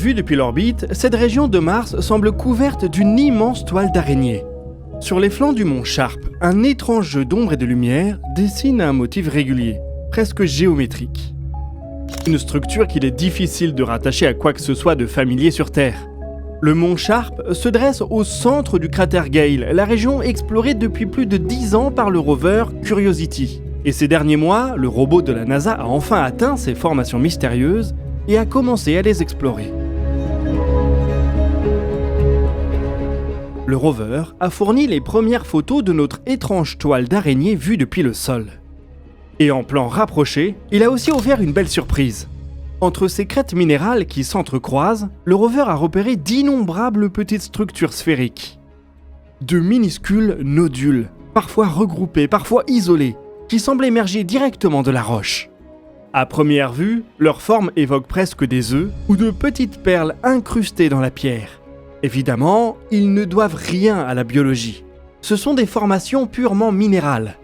Vue depuis l'orbite, cette région de Mars semble couverte d'une immense toile d'araignée. Sur les flancs du mont Sharp, un étrange jeu d'ombre et de lumière dessine un motif régulier, presque géométrique. Une structure qu'il est difficile de rattacher à quoi que ce soit de familier sur Terre. Le mont Sharp se dresse au centre du cratère Gale, la région explorée depuis plus de 10 ans par le rover Curiosity. Et ces derniers mois, le robot de la NASA a enfin atteint ces formations mystérieuses et a commencé à les explorer. Le rover a fourni les premières photos de notre étrange toile d'araignée vue depuis le sol. Et en plan rapproché, il a aussi offert une belle surprise. Entre ces crêtes minérales qui s'entrecroisent, le rover a repéré d'innombrables petites structures sphériques. De minuscules nodules, parfois regroupés, parfois isolés, qui semblent émerger directement de la roche. À première vue, leur forme évoque presque des œufs ou de petites perles incrustées dans la pierre. Évidemment, ils ne doivent rien à la biologie. Ce sont des formations purement minérales.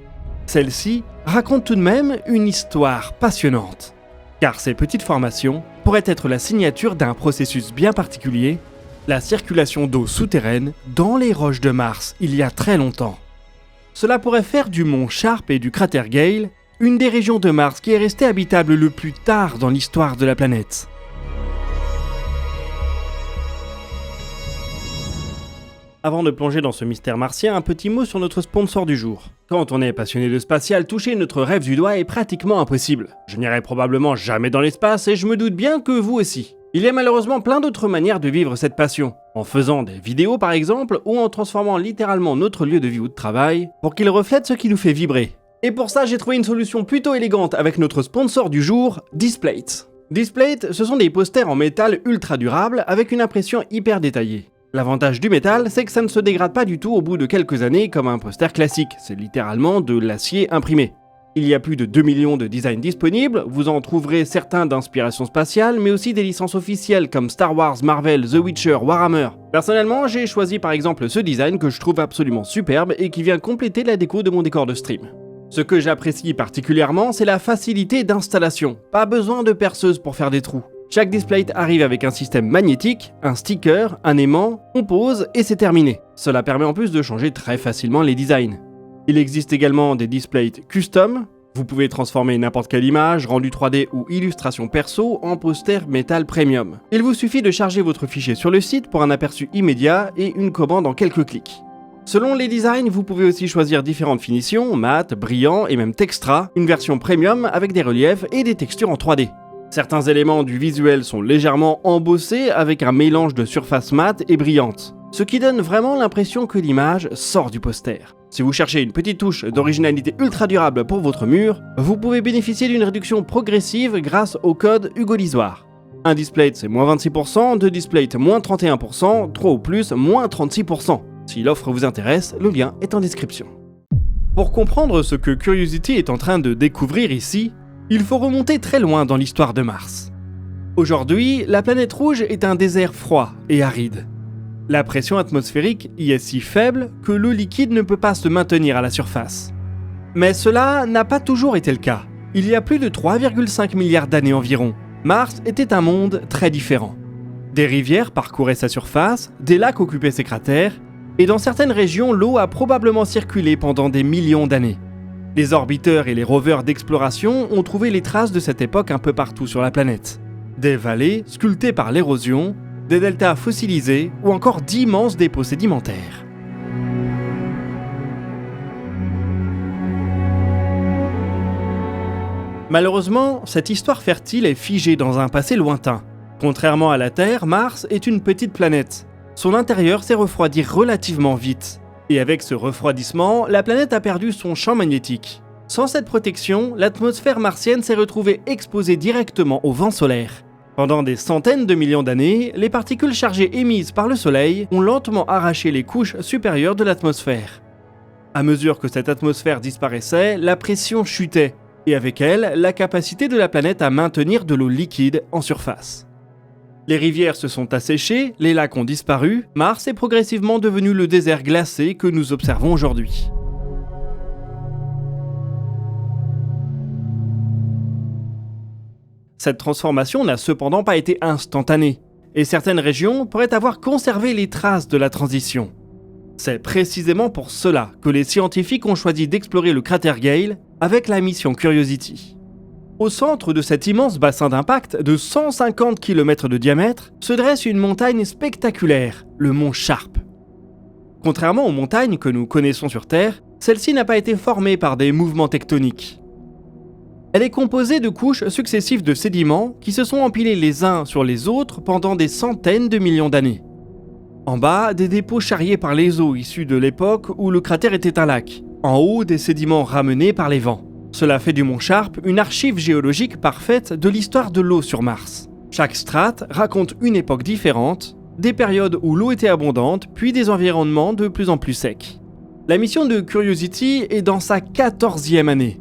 Celles-ci racontent tout de même une histoire passionnante. Car ces petites formations pourraient être la signature d'un processus bien particulier, la circulation d'eau souterraine dans les roches de Mars il y a très longtemps. Cela pourrait faire du mont Sharp et du cratère Gale une des régions de Mars qui est restée habitable le plus tard dans l'histoire de la planète. Avant de plonger dans ce mystère martien, un petit mot sur notre sponsor du jour. Quand on est passionné de spatial, toucher notre rêve du doigt est pratiquement impossible. Je n'irai probablement jamais dans l'espace et je me doute bien que vous aussi. Il y a malheureusement plein d'autres manières de vivre cette passion. En faisant des vidéos par exemple, ou en transformant littéralement notre lieu de vie ou de travail, pour qu'il reflète ce qui nous fait vibrer. Et pour ça, j'ai trouvé une solution plutôt élégante avec notre sponsor du jour, Displate. Displate, ce sont des posters en métal ultra durables avec une impression hyper détaillée. L'avantage du métal, c'est que ça ne se dégrade pas du tout au bout de quelques années comme un poster classique, c'est littéralement de l'acier imprimé. Il y a plus de 2 millions de designs disponibles, vous en trouverez certains d'inspiration spatiale, mais aussi des licences officielles comme Star Wars, Marvel, The Witcher, Warhammer. Personnellement, j'ai choisi par exemple ce design que je trouve absolument superbe et qui vient compléter la déco de mon décor de stream. Ce que j'apprécie particulièrement, c'est la facilité d'installation. Pas besoin de perceuse pour faire des trous. Chaque displate arrive avec un système magnétique, un sticker, un aimant, on pose et c'est terminé. Cela permet en plus de changer très facilement les designs. Il existe également des displates custom. Vous pouvez transformer n'importe quelle image, rendu 3D ou illustration perso en poster métal premium. Il vous suffit de charger votre fichier sur le site pour un aperçu immédiat et une commande en quelques clics. Selon les designs, vous pouvez aussi choisir différentes finitions, mat, brillant et même textra, une version premium avec des reliefs et des textures en 3D. Certains éléments du visuel sont légèrement embossés avec un mélange de surface mate et brillante, ce qui donne vraiment l'impression que l'image sort du poster. Si vous cherchez une petite touche d'originalité ultra durable pour votre mur, vous pouvez bénéficier d'une réduction progressive grâce au code Hugo Lisoire. Un displate c'est moins 26%, deux displates moins 31%, 3 ou plus moins 36%. Si l'offre vous intéresse, le lien est en description. Pour comprendre ce que Curiosity est en train de découvrir ici, il faut remonter très loin dans l'histoire de Mars. Aujourd'hui, la planète rouge est un désert froid et aride. La pression atmosphérique y est si faible que l'eau liquide ne peut pas se maintenir à la surface. Mais cela n'a pas toujours été le cas. Il y a plus de 3,5 milliards d'années environ, Mars était un monde très différent. Des rivières parcouraient sa surface, des lacs occupaient ses cratères, et dans certaines régions, l'eau a probablement circulé pendant des millions d'années. Les orbiteurs et les rovers d'exploration ont trouvé les traces de cette époque un peu partout sur la planète. Des vallées sculptées par l'érosion, des deltas fossilisés ou encore d'immenses dépôts sédimentaires. Malheureusement, cette histoire fertile est figée dans un passé lointain. Contrairement à la Terre, Mars est une petite planète. Son intérieur s'est refroidi relativement vite. Et avec ce refroidissement, la planète a perdu son champ magnétique. Sans cette protection, l'atmosphère martienne s'est retrouvée exposée directement au vent solaire. Pendant des centaines de millions d'années, les particules chargées émises par le Soleil ont lentement arraché les couches supérieures de l'atmosphère. À mesure que cette atmosphère disparaissait, la pression chutait, et avec elle, la capacité de la planète à maintenir de l'eau liquide en surface. Les rivières se sont asséchées, les lacs ont disparu, Mars est progressivement devenu le désert glacé que nous observons aujourd'hui. Cette transformation n'a cependant pas été instantanée, et certaines régions pourraient avoir conservé les traces de la transition. C'est précisément pour cela que les scientifiques ont choisi d'explorer le cratère Gale avec la mission Curiosity. Au centre de cet immense bassin d'impact de 150 km de diamètre se dresse une montagne spectaculaire, le mont Sharp. Contrairement aux montagnes que nous connaissons sur Terre, celle-ci n'a pas été formée par des mouvements tectoniques. Elle est composée de couches successives de sédiments qui se sont empilés les uns sur les autres pendant des centaines de millions d'années. En bas, des dépôts charriés par les eaux issues de l'époque où le cratère était un lac. En haut, des sédiments ramenés par les vents. Cela fait du mont Sharp une archive géologique parfaite de l'histoire de l'eau sur Mars. Chaque strate raconte une époque différente, des périodes où l'eau était abondante, puis des environnements de plus en plus secs. La mission de Curiosity est dans sa 14e année.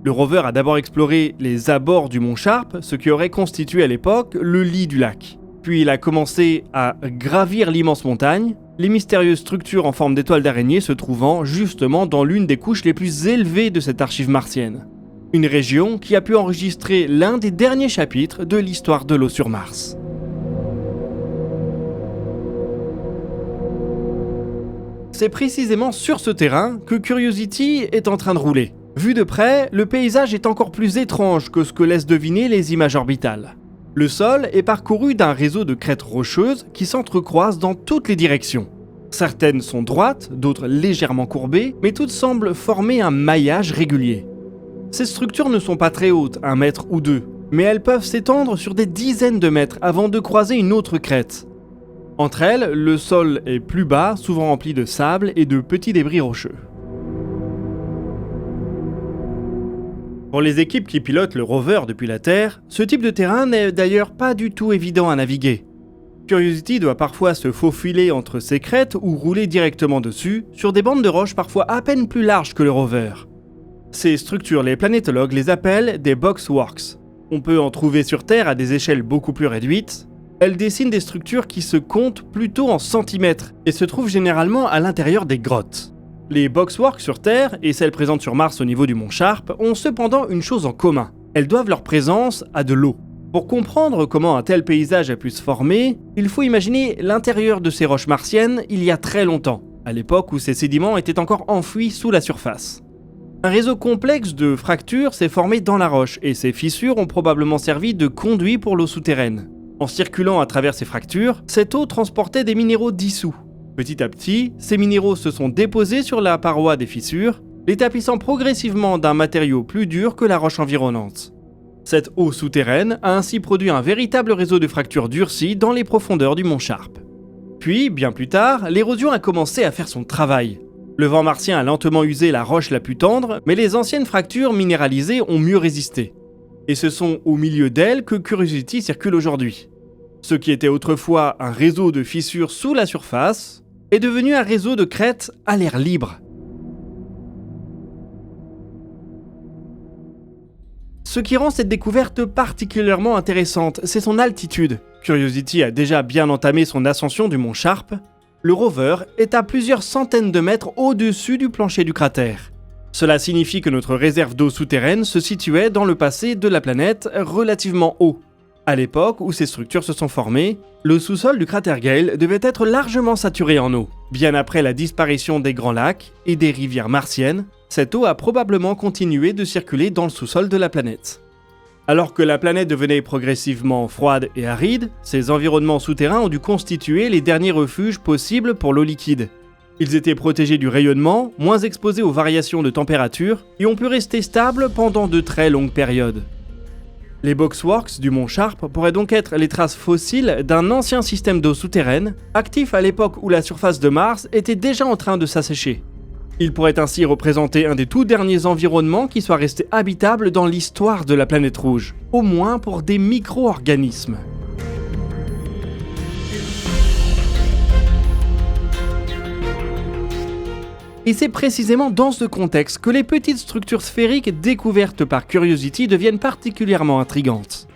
Le rover a d'abord exploré les abords du mont Sharp, ce qui aurait constitué à l'époque le lit du lac. Puis il a commencé à gravir l'immense montagne, les mystérieuses structures en forme d'étoiles d'araignée se trouvant justement dans l'une des couches les plus élevées de cette archive martienne. Une région qui a pu enregistrer l'un des derniers chapitres de l'histoire de l'eau sur Mars. C'est précisément sur ce terrain que Curiosity est en train de rouler. Vu de près, le paysage est encore plus étrange que ce que laissent deviner les images orbitales. Le sol est parcouru d'un réseau de crêtes rocheuses qui s'entrecroisent dans toutes les directions. Certaines sont droites, d'autres légèrement courbées, mais toutes semblent former un maillage régulier. Ces structures ne sont pas très hautes, 1 mètre ou 2, mais elles peuvent s'étendre sur des dizaines de mètres avant de croiser une autre crête. Entre elles, le sol est plus bas, souvent rempli de sable et de petits débris rocheux. Pour les équipes qui pilotent le rover depuis la Terre, ce type de terrain n'est d'ailleurs pas du tout évident à naviguer. Curiosity doit parfois se faufiler entre ces crêtes ou rouler directement dessus, sur des bandes de roches parfois à peine plus larges que le rover. Ces structures, les planétologues les appellent des boxworks. On peut en trouver sur Terre à des échelles beaucoup plus réduites. Elles dessinent des structures qui se comptent plutôt en centimètres et se trouvent généralement à l'intérieur des grottes. Les boxworks sur Terre et celles présentes sur Mars au niveau du mont Sharp ont cependant une chose en commun. Elles doivent leur présence à de l'eau. Pour comprendre comment un tel paysage a pu se former, il faut imaginer l'intérieur de ces roches martiennes il y a très longtemps, à l'époque où ces sédiments étaient encore enfouis sous la surface. Un réseau complexe de fractures s'est formé dans la roche et ces fissures ont probablement servi de conduit pour l'eau souterraine. En circulant à travers ces fractures, cette eau transportait des minéraux dissous. Petit à petit, ces minéraux se sont déposés sur la paroi des fissures, les tapissant progressivement d'un matériau plus dur que la roche environnante. Cette eau souterraine a ainsi produit un véritable réseau de fractures durcies dans les profondeurs du mont Sharp. Puis, bien plus tard, l'érosion a commencé à faire son travail. Le vent martien a lentement usé la roche la plus tendre, mais les anciennes fractures minéralisées ont mieux résisté. Et ce sont au milieu d'elles que Curiosity circule aujourd'hui. Ce qui était autrefois un réseau de fissures sous la surface est devenu un réseau de crêtes à l'air libre. Ce qui rend cette découverte particulièrement intéressante, c'est son altitude. Curiosity a déjà bien entamé son ascension du mont Sharp. Le rover est à plusieurs centaines de mètres au-dessus du plancher du cratère. Cela signifie que notre réserve d'eau souterraine se situait dans le passé de la planète relativement haut. À l'époque où ces structures se sont formées, le sous-sol du cratère Gale devait être largement saturé en eau. Bien après la disparition des grands lacs et des rivières martiennes, cette eau a probablement continué de circuler dans le sous-sol de la planète. Alors que la planète devenait progressivement froide et aride, ces environnements souterrains ont dû constituer les derniers refuges possibles pour l'eau liquide. Ils étaient protégés du rayonnement, moins exposés aux variations de température et ont pu rester stables pendant de très longues périodes. Les boxworks du mont Sharp pourraient donc être les traces fossiles d'un ancien système d'eau souterraine, actif à l'époque où la surface de Mars était déjà en train de s'assécher. Il pourrait ainsi représenter un des tout derniers environnements qui soit resté habitable dans l'histoire de la planète rouge, au moins pour des micro-organismes. Et c'est précisément dans ce contexte que les petites structures sphériques découvertes par Curiosity deviennent particulièrement intrigantes.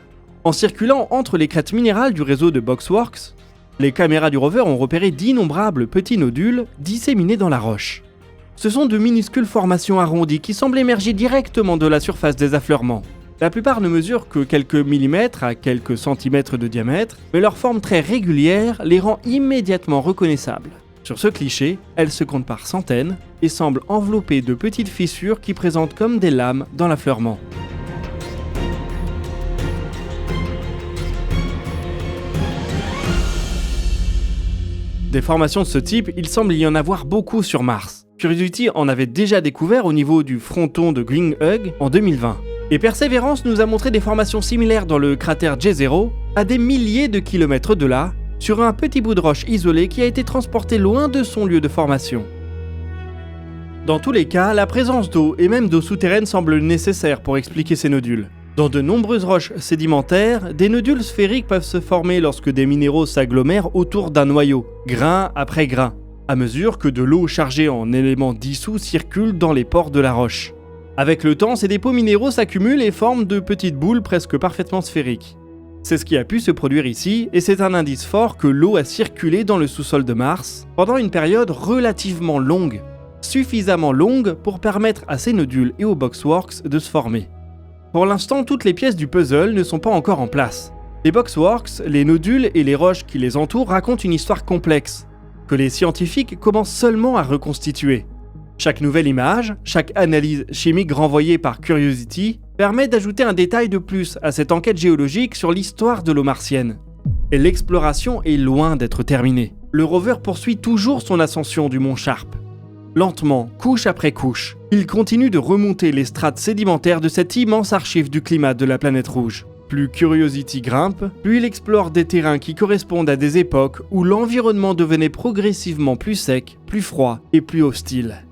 En circulant entre les crêtes minérales du réseau de boxworks, les caméras du rover ont repéré d'innombrables petits nodules disséminés dans la roche. Ce sont de minuscules formations arrondies qui semblent émerger directement de la surface des affleurements. La plupart ne mesurent que quelques millimètres à quelques centimètres de diamètre, mais leur forme très régulière les rend immédiatement reconnaissables. Sur ce cliché, elles se comptent par centaines et semblent enveloppées de petites fissures qui présentent comme des lames dans l'affleurement. Des formations de ce type, il semble y en avoir beaucoup sur Mars. Curiosity en avait déjà découvert au niveau du fronton de Greenhug en 2020. Et Perseverance nous a montré des formations similaires dans le cratère Jezero, à des milliers de kilomètres de là, sur un petit bout de roche isolé qui a été transporté loin de son lieu de formation. Dans tous les cas, la présence d'eau et même d'eau souterraine semble nécessaire pour expliquer ces nodules. Dans de nombreuses roches sédimentaires, des nodules sphériques peuvent se former lorsque des minéraux s'agglomèrent autour d'un noyau, grain après grain, à mesure que de l'eau chargée en éléments dissous circule dans les pores de la roche. Avec le temps, ces dépôts minéraux s'accumulent et forment de petites boules presque parfaitement sphériques. C'est ce qui a pu se produire ici, et c'est un indice fort que l'eau a circulé dans le sous-sol de Mars pendant une période relativement longue, suffisamment longue pour permettre à ces nodules et aux boxworks de se former. Pour l'instant, toutes les pièces du puzzle ne sont pas encore en place. Les boxworks, les nodules et les roches qui les entourent racontent une histoire complexe, que les scientifiques commencent seulement à reconstituer. Chaque nouvelle image, chaque analyse chimique renvoyée par Curiosity permet d'ajouter un détail de plus à cette enquête géologique sur l'histoire de l'eau martienne. Et l'exploration est loin d'être terminée. Le rover poursuit toujours son ascension du mont Sharp. Lentement, couche après couche, il continue de remonter les strates sédimentaires de cette immense archive du climat de la planète rouge. Plus Curiosity grimpe, plus il explore des terrains qui correspondent à des époques où l'environnement devenait progressivement plus sec, plus froid et plus hostile.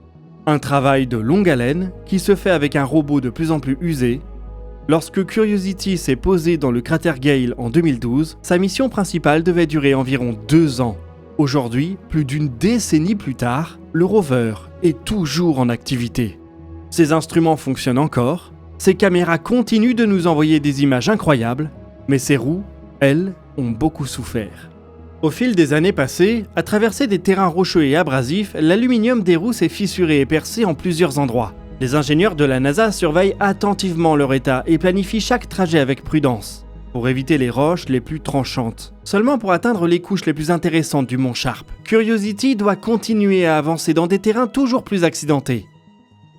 Un travail de longue haleine qui se fait avec un robot de plus en plus usé. Lorsque Curiosity s'est posé dans le cratère Gale en 2012, sa mission principale devait durer environ 2 ans. Aujourd'hui, plus d'une décennie plus tard, le rover est toujours en activité. Ses instruments fonctionnent encore, ses caméras continuent de nous envoyer des images incroyables, mais ses roues, elles, ont beaucoup souffert. Au fil des années passées, à traverser des terrains rocheux et abrasifs, l'aluminium des roues s'est fissuré et percé en plusieurs endroits. Les ingénieurs de la NASA surveillent attentivement leur état et planifient chaque trajet avec prudence, pour éviter les roches les plus tranchantes. Seulement pour atteindre les couches les plus intéressantes du mont Sharp, Curiosity doit continuer à avancer dans des terrains toujours plus accidentés.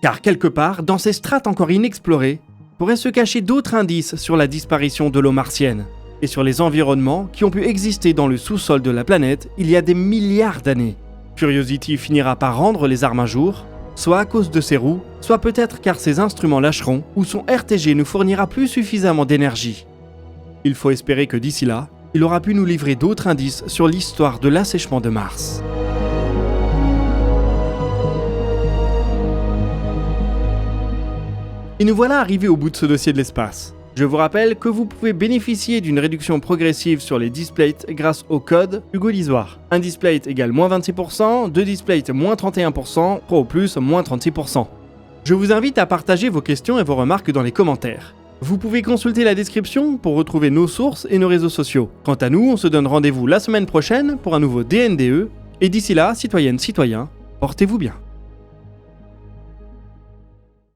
Car quelque part, dans ces strates encore inexplorées, pourraient se cacher d'autres indices sur la disparition de l'eau martienne, et sur les environnements qui ont pu exister dans le sous-sol de la planète il y a des milliards d'années. Curiosity finira par rendre les armes un jour, soit à cause de ses roues, soit peut-être car ses instruments lâcheront ou son RTG ne fournira plus suffisamment d'énergie. Il faut espérer que d'ici là, il aura pu nous livrer d'autres indices sur l'histoire de l'assèchement de Mars. Et nous voilà arrivés au bout de ce dossier de l'espace. Je vous rappelle que vous pouvez bénéficier d'une réduction progressive sur les displates grâce au code Hugo Lisoire. Un displate égale moins 26%, 2 displates moins 31%, Pro Plus moins 36%. Je vous invite à partager vos questions et vos remarques dans les commentaires. Vous pouvez consulter la description pour retrouver nos sources et nos réseaux sociaux. Quant à nous, on se donne rendez-vous la semaine prochaine pour un nouveau DNDE. Et d'ici là, citoyennes, citoyens, portez-vous bien.